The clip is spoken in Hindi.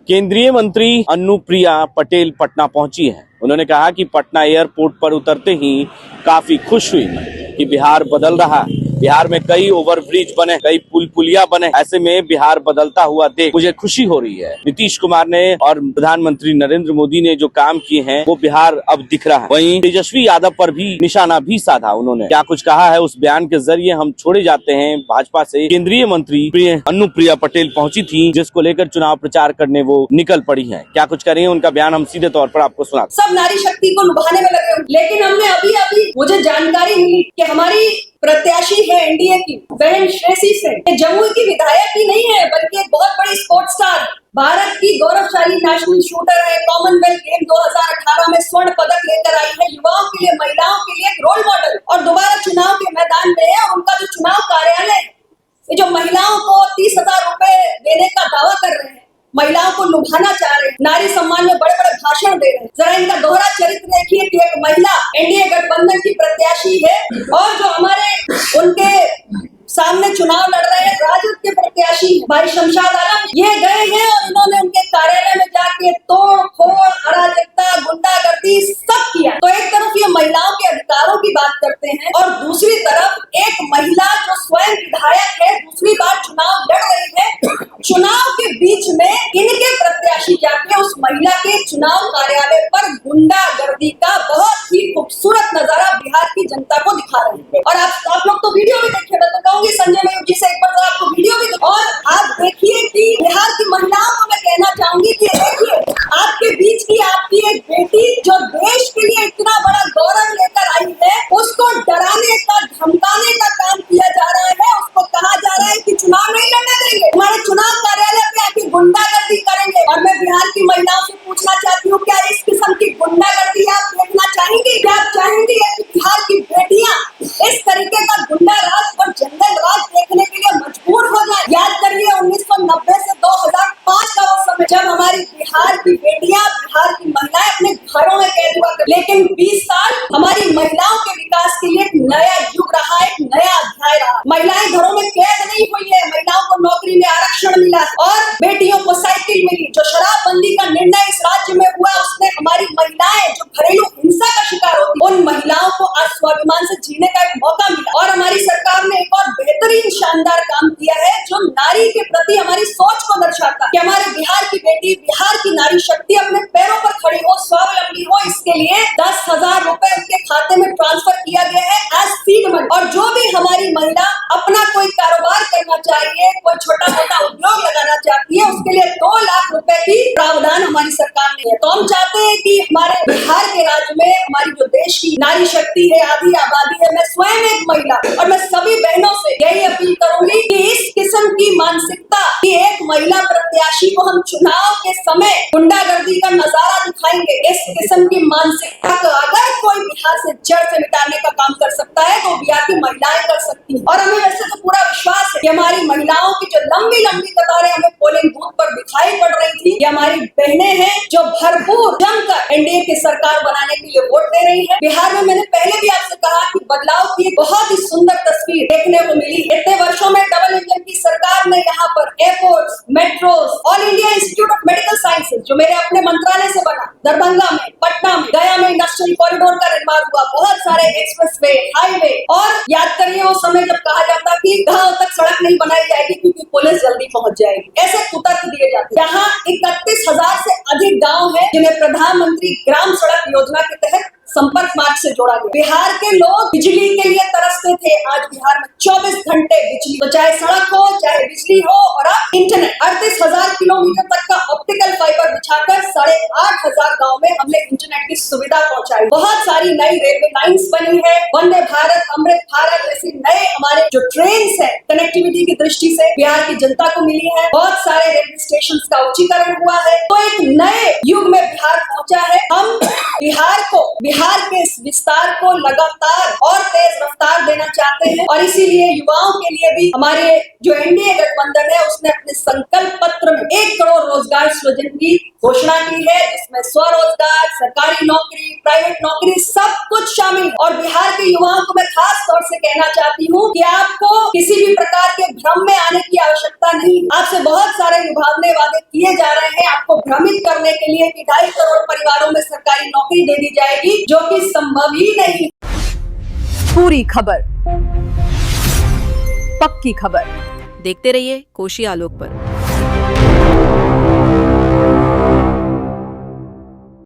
केंद्रीय मंत्री अनुप्रिया पटेल पटना पहुंची हैं। उन्होंने कहा कि पटना एयरपोर्ट पर उतरते ही काफी खुश हुई कि बिहार बदल रहा है। बिहार में कई ओवरब्रिज बने, कई पुल पुलिया बने। ऐसे में बिहार बदलता हुआ देख मुझे खुशी हो रही है। नीतीश कुमार ने और प्रधानमंत्री नरेंद्र मोदी ने जो काम किए हैं वो बिहार अब दिख रहा है। वहीं तेजस्वी यादव पर भी निशाना भी साधा। उन्होंने क्या कुछ कहा है उस बयान के जरिए हम छोड़े जाते हैं। भाजपा से केंद्रीय मंत्री अनुप्रिया पटेल पहुंची थी, जिसको लेकर चुनाव प्रचार करने वो निकल पड़ी है। क्या कुछ करें उनका बयान हम सीधे तौर पर आपको सुना। सब नारी शक्ति को लुभाने में लगे, लेकिन हमने अभी मुझे जानकारी मिली कि हमारी प्रत्याशी है एनडीए की बहन श्रेयसी सिंह, जमुई की विधायक ही नहीं है बल्कि एक बहुत बड़ी स्पोर्ट्स स्टार, भारत की गौरवशाली नेशनल शूटर है। कॉमनवेल्थ गेम 2018 में स्वर्ण पदक लेकर आई है। युवाओं के लिए, महिलाओं के लिए एक रोल मॉडल, और दोबारा चुनाव के मैदान में है। और उनका जो चुनाव कार्यालय, ये जो महिलाओं को 30,000 रुपए देने का दावा कर रहे हैं, महिलाओं को लुभाना चाह रहे हैं, नारी सम्मान में बड़े बड़े भाषण दे रहे हैं। जरा इनका दोहरा चरित्र देखिए कि एक महिला एनडीए गठबंधन की प्रत्याशी है और जो हमारे उनके सामने चुनाव लड़ रहे हैं राजद के प्रत्याशी भाई शमशाद आलम, ये गए हैं और इन्होंने उनके कार्यालय में जाके तोड़ फोड़, अराजकता, गुंडागर्दी सब किया। तो एक तरफ ये महिलाओं के अधिकारों की बात करते हैं और दूसरी तरफ एक महिला जो स्वयं विधायक है, दूसरी बार चुनाव लड़ रही है। चुनाव के बीच में इनके प्रत्याशी जाके उस महिला के चुनाव कार्यालय पर गुंडागर्दी का बहुत ही खूबसूरत नजारा बिहार की जनता को दिखा रहे हैं। और आप लोग तो वीडियो भी देखिए, मैं तो कहूंगी संजय मयूर जी से एक बार आपको वीडियो भी देखो और आप देखिए कि बिहार की महिलाओं को मैं कहना चाहूंगी कि देखिए, आपके बीच की आपकी एक बेटी जो देश के लिए इतना बड़ा गौरव लेकर आई है, उसको डराने का, धमकाने का काम किया जा रहा है। उसको कहा जा रहा है कि चुनाव नहीं लड़ने देंगे, हमारे चुनाव कार्यालय पे आके गुंडागर्दी करेंगे। और मैं बिहार की महिलाओं से पूछना चाहती हूँ, क्या इस किस्म की गुंडागर्दी आप देखना चाहेंगे? क्या आप चाहेंगे कि बिहार की बेटियां इस तरीके का गुंडा राज और जंगल राज देखने के लिए मजबूर हो जाए? याद करिए 1990 से 2005 का वो समय जब हमारी बिहार की बेटियां, बिहार की महिलाएं अपने घरों में कैद हुआ करती। लेकिन 20 साल हमारी महिलाओं के विकास के लिए एक नया युग रहा, एक नया अध्याय रहा। महिलाएं घरों में कैद नहीं हुई है, महिलाओं को नौकरी में आरक्षण मिला और बेटियों को साइकिल मिली। जो शराबबंदी का निर्णय इस राज्य में हुआ, उसने हमारी महिलाएं जो घरेलू हिंसा का शिकार होती, उन महिलाओं को आज स्वाभिमान से जीने का एक मौका मिला। और हमारी सरकार ने एक और बेहतरीन शानदार काम किया है जो नारी के प्रति हमारी सोच को दर्शाता है कि हमारे बिहार की बेटी, बिहार की नारी शक्ति अपने पैरों पर खड़ी हो, स्वावलंबी हो। इसके लिए 10,000 रुपए उनके खाते में ट्रांसफर किया गया है एज सीड मनी। और जो भी हमारी महिला अपना कोई कारोबार करना चाहिए, कोई छोटा मोटा उद्योग लगाना चाहती है, उसके लिए 2 लाख रुपए की प्रावधान हमारी सरकार ने है। तो हम चाहते हैं कि हमारे बिहार के राज्य में हमारी जो देश की नारी शक्ति है, आधी आबादी है, मैं स्वयं एक महिला और मैं सभी बहनों से यही अपील करूंगी कि इस किस्म की मानसिकता कि एक महिला प्रत्याशी को हम चुनाव के समय गुंडागर्दी का नजारा दिखाएंगे, इस किस्म की मानसिकता को अगर कोई बिहार से जड़ से मिटाने का काम कर सकता है तो बिहार की महिलाएं कर सकती हैं। और हमें वैसे तो पूरा विश्वास है कि हमारी महिलाओं की जो लंबी लंबी कतारें हमें पोलिंग बूथ पर दिखाई पड़ रही थी, ये हमारी बहनें हैं जो भरपूर जमकर एनडीए की सरकार बनाने के लिए वोट दे रही है। बिहार में मैंने पहले भी आपसे कहा कि बदलाव की बहुत ही सुंदर तस्वीर देखने को मिली। इतने वर्षों में डबल इंजन की सरकार ने यहाँ पर airports, metros, all India institute of medical sciences जो मेरे अपने मंत्रालय से बना, दरभंगा में, पटना में, गया में इंडस्ट्रियल कॉरिडोर का निर्माण हुआ, बहुत सारे एक्सप्रेसवे, हाईवे। और याद करिए वो समय जब कहा जाता कि गांव तक सड़क नहीं बनाई जाएगी क्योंकि पुलिस जल्दी पहुंच जाएगी, ऐसे कुतर्क दिए जाते। यहाँ 31,000 से अधिक गाँव है जिन्हें प्रधानमंत्री ग्राम सड़क योजना के तहत संपर्क मार्ग से जोड़ा गया। बिहार के लोग बिजली के लिए तरसते थे, आज बिहार में 24 घंटे बिजली, तो चाहे सड़क हो, चाहे बिजली हो और अब इंटरनेट। 38,000 किलोमीटर तक का ऑप्टिकल फाइबर बिछाकर 8,500 गाँव में हमने इंटरनेट की सुविधा पहुंचाई। बहुत सारी नई रेलवे लाइन्स बनी है, वंदे भारत, अमृत भारत जैसी नए हमारे जो ट्रेन है कनेक्टिविटी की दृष्टि से बिहार की जनता को मिली है। बहुत सारे रेलवे स्टेशन का उच्चीकरण हुआ है। तो एक नए युग में बिहार पहुंचा है। हम बिहार के इस विस्तार को लगातार और तेज रफ्तार देना चाहते हैं और इसीलिए युवाओं के लिए भी हमारे जो एनडीए गठबंधन है उसने अपने संकल्प पत्र में 1 करोड़ रोजगार सृजन की घोषणा की है, जिसमें स्वरोजगार, सरकारी सरकारी नौकरी, प्राइवेट नौकरी, सब कुछ शामिल है। और बिहार के युवाओं को मैं खास तौर से कहना चाहती हूँ कि आपको किसी भी प्रकार के भ्रम में आने की आवश्यकता नहीं। आपसे बहुत सारे लुभावने वादे किए जा रहे हैं आपको भ्रमित करने के लिए कि 2.5 करोड़ परिवारों में सरकारी नौकरी दे दी जाएगी, जो कि संभव ही नहीं। पूरी खबर, पक्की खबर देखते रहिए कोशी आलोक पर।